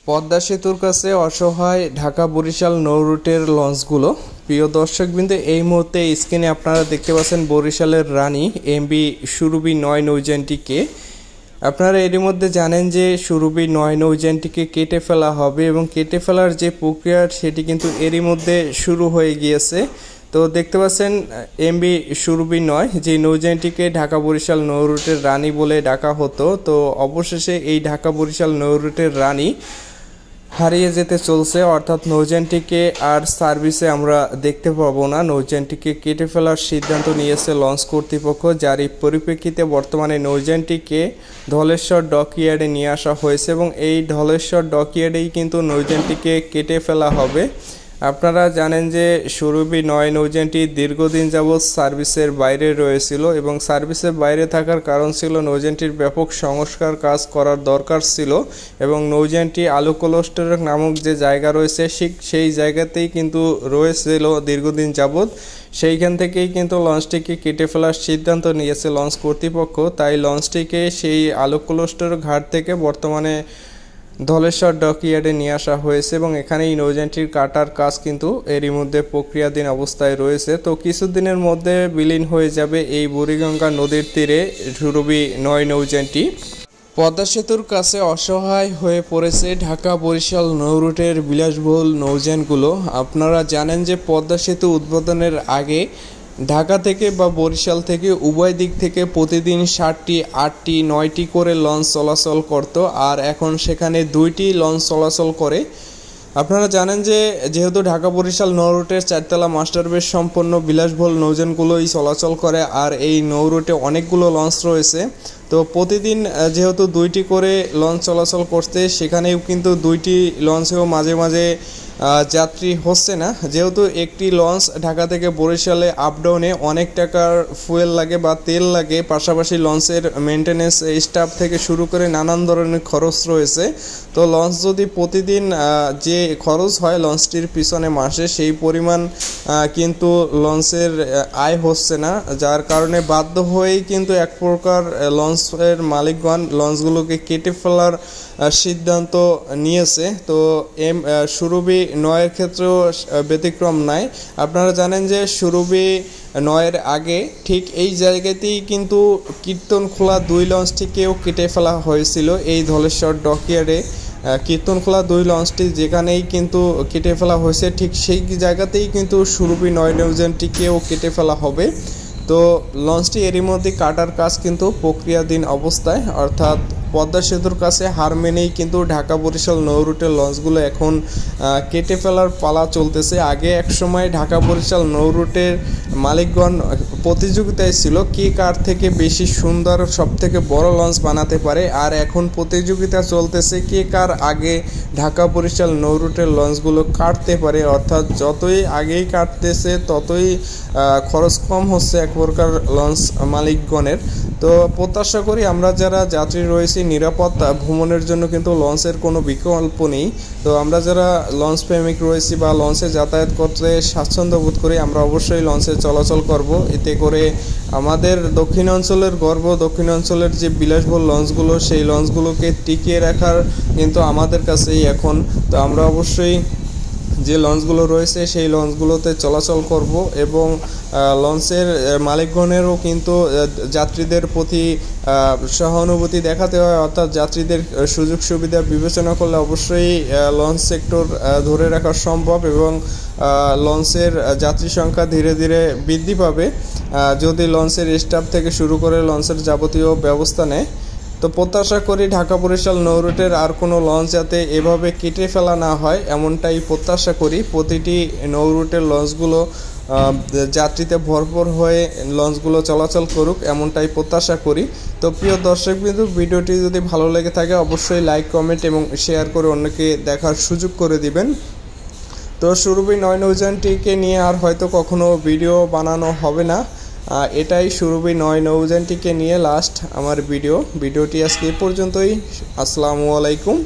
পদ্মা সেতুর কাছে অসহায় ঢাকা বরিশাল নৌ রুটের লঞ্চগুলো। প্রিয় দর্শকবৃন্দ, এই মুহূর্তে স্ক্রিনে আপনারা দেখতে পাচ্ছেন বরিশালের রানী এমবি সুরভি 9 নৌযানটিকে। আপনারা এরই মধ্যে জানেন যে সুরভি 9 নৌযানটিকে কেটে ফেলা হবে এবং কেটে ফেলার যে প্রক্রিয়া সেটি কিন্তু এরই মধ্যে শুরু হয়ে গিয়েছে। তো দেখতে পাচ্ছেন এমবি সুরভি 9 যে নৌযানটিকে ঢাকা বরিশাল নৌ রুটের রানী বলে ডাকা হতো, তো অবশেষে এই ঢাকা বরিশাল নৌ রুটের রানী হারিয়ে যেতে চলছে, অর্থাৎ নৌযানটিকে আর সার্ভিসে আমরা দেখতে পাবো না। নৌযানটিকে কেটে ফেলার সিদ্ধান্ত নিয়েছে লঞ্চ কর্তৃপক্ষ, যার পরিপ্রেক্ষিতে বর্তমানে নৌযানটিকে ধলেশ্বর ডকইয়ার্ডে নিয়ে আসা হয়েছে এবং এই ধলেশ্বর ডকইয়ার্ডেই কিন্তু নৌযানটিকে কেটে ফেলা হবে। আপনারা জানেন যে সুরভি 9 নৌযানটি দীর্ঘদিন যাবৎ সার্ভিসের বাইরে রয়েছিল এবং সার্ভিসের বাইরে থাকার কারণ ছিল নৌযানটির ব্যাপক সংস্কার কাজ করার দরকার ছিল এবং নৌযানটি আলোকোলস্টর নামক যে জায়গা রয়েছে সেই জায়গাতেই কিন্তু রয়েছিল দীর্ঘদিন যাবৎ। সেইখান থেকেই কিন্তু লঞ্চটিকে কেটে ফেলার সিদ্ধান্ত নিয়েছে লঞ্চ কর্তৃপক্ষ। তাই লঞ্চটিকে সেই আলোকোলস্টর ঘাট থেকে বর্তমানে ধলেশ্বর ডকইয়ার্ডে নিয়ে আসা হয়েছে এবং এখানে এই নৌযানটির কাটার কাজ কিন্তু এরই মধ্যে প্রক্রিয়াধীন অবস্থায় রয়েছে। তো কিছুদিনের মধ্যে বিলীন হয়ে যাবে এই বুড়িগঙ্গা নদীর তীরে সুরভি 9 নৌযানটি। পদ্মা সেতুর কাছে অসহায় হয়ে পড়েছে ঢাকা বরিশাল নৌ রুটের বিলাসবহুল নৌযানগুলো। আপনারা জানেন যে পদ্মা সেতু উদ্বোধনের আগে ঢাকা থেকে বা বরিশাল থেকে উভয় দিক থেকে প্রতিদিন 7টি, 8টি, 9টি করে লঞ্চ চলাচল করত, আর এখন সেখানে 2টি লঞ্চ চলাচল করে। আপনারা জানেন যে যেহেতু ঢাকা বরিশাল নৌ রুটের 4তলা মাস্টার বেস সম্পন্ন বিলাসবহুল নৌযানগুলোই চলাচল করে, আর এই নৌ রুটে অনেকগুলো লঞ্চ রয়েছে। তো প্রতিদিন যেহেতু 2টি করে লঞ্চ চলাচল করতে, সেখানেও কিন্তু 2টি লঞ্চেও মাঝে মাঝে যাত্রী হচ্ছে না, যেহেতু একটি লঞ্চ ঢাকা থেকে বরিশালে আপ ডাউনে অনেক টাকার ফুয়েল লাগে বা তেল লাগে, পাশাপাশি লঞ্চের মেনটেন্যান্স স্টাফ থেকে শুরু করে নানান ধরনের খরচ রয়েছে। তো লঞ্চ যদি প্রতিদিন যে খরচ হয় লঞ্চটির পিছনে মাসে, সেই পরিমাণ কিন্তু লঞ্চের আয় হচ্ছে না, যার কারণে বাধ্য হয়েই কিন্তু এক প্রকার লঞ্চের মালিকগণ লঞ্চগুলোকে কেটে ফেলার সিদ্ধান্ত নিয়েছে। তো সুরভি 9 এর ক্ষেত্রেও ব্যতিক্রম নাই। আপনারা জানেন যে সুরভি 9 এর আগে ঠিক এই জায়গাতেই কিন্তু কীর্তনখোলা 2 লঞ্চটিকেও কেটে ফেলা হয়েছিল। এই ধলেশ্বর ডকইয়ার্ডে কীর্তনখোলা 2 লঞ্চটি যেখানেই কিন্তু কেটে ফেলা হয়েছে, ঠিক সেই জায়গাতেই কিন্তু সুরভি 9 নৌযানটিকেও কেটে ফেলা হবে। তো লঞ্চটি এরই মধ্যে কাটার কাজ কিন্তু প্রক্রিয়াধীন অবস্থায়, অর্থাৎ পদ্মা সেতুর কাছে হার মেনেই কিন্তু ঢাকা বরিশাল নৌ রুটের লঞ্চগুলো এখন কেটে ফেলার পালা চলতেছে। আগে এক সময় ঢাকা বরিশাল নৌ রুটের মালিকগণ প্রতিযোগিতায় ছিল কে কার থেকে বেশি সুন্দর সব থেকে বড় লঞ্চ বানাতে পারে, আর এখন প্রতিযোগিতা চলতেছে কে কার আগে ঢাকা বরিশাল নৌ রুটের লঞ্চগুলো কাটতে পারে, অর্থাৎ যতই আগেই কাটতেছে ততই খরচ কম হচ্ছে এক প্রকার লঞ্চ মালিকগণের। তো প্রত্যাশা করি আমরা যারা যাত্রী রয়েছি নিরাপদ ভ্রমণের জন্য কিন্তু লঞ্চের কোনো বিকল্প নেই। তো আমরা যারা লঞ্চ প্রেমিক রয়েছি বা লঞ্চে যাতায়াত করতে স্বাচ্ছন্দ্য বোধ করি, আমরা অবশ্যই লঞ্চে চলাচল করব। এতে করে আমাদের দক্ষিণ অঞ্চলের গর্ব, দক্ষিণ অঞ্চলের যে বিলাসবহুল লঞ্চগুলো সেই লঞ্চগুলোকে টিকিয়ে রাখার কিন্তু আমাদের কাছেই এখন। তো আমরা অবশ্যই যে লঞ্চগুলো রয়েছে সেই লঞ্চগুলোতে চলাচল করব এবং লঞ্চের মালিকগণেরও কিন্তু যাত্রীদের প্রতি সহানুভূতি দেখাতে হয়, অর্থাৎ যাত্রীদের সুযোগ সুবিধা বিবেচনা করলে অবশ্যই লঞ্চ সেক্টর ধরে রাখা সম্ভব এবং লঞ্চের যাত্রী সংখ্যা ধীরে ধীরে বৃদ্ধি পাবে যদি লঞ্চের স্টাফ থেকে শুরু করে লঞ্চের যাবতীয় ব্যবস্থা নেয়। তো প্রত্যাশা করি ঢাকা বরিশাল নৌ রুটের আর কোনো লঞ্চ যাতে এভাবে কেটে ফেলা না হয়, এমনটাই প্রত্যাশা করি। প্রতিটি নৌ রুটের লঞ্চগুলো যাত্রীতে ভরপুর হয়ে লঞ্চগুলো চলাচল করুক, এমনটাই প্রত্যাশা করি। তো প্রিয় দর্শকবৃন্দ, ভিডিওটি যদি ভালো লেগে থাকে অবশ্যই লাইক, কমেন্ট এবং শেয়ার করে অন্যকে দেখার সুযোগ করে দিবেন। তো সুরভি 9 নৌযানটিকে নিয়ে আর হয়তো কখনো ভিডিও বানানো হবে না। এটাই সুরভি 9 নৌযানটিকে নিয়ে লাস্ট আমার ভিডিওটি আজকে এ পর্যন্তই। আসসালামু আলাইকুম।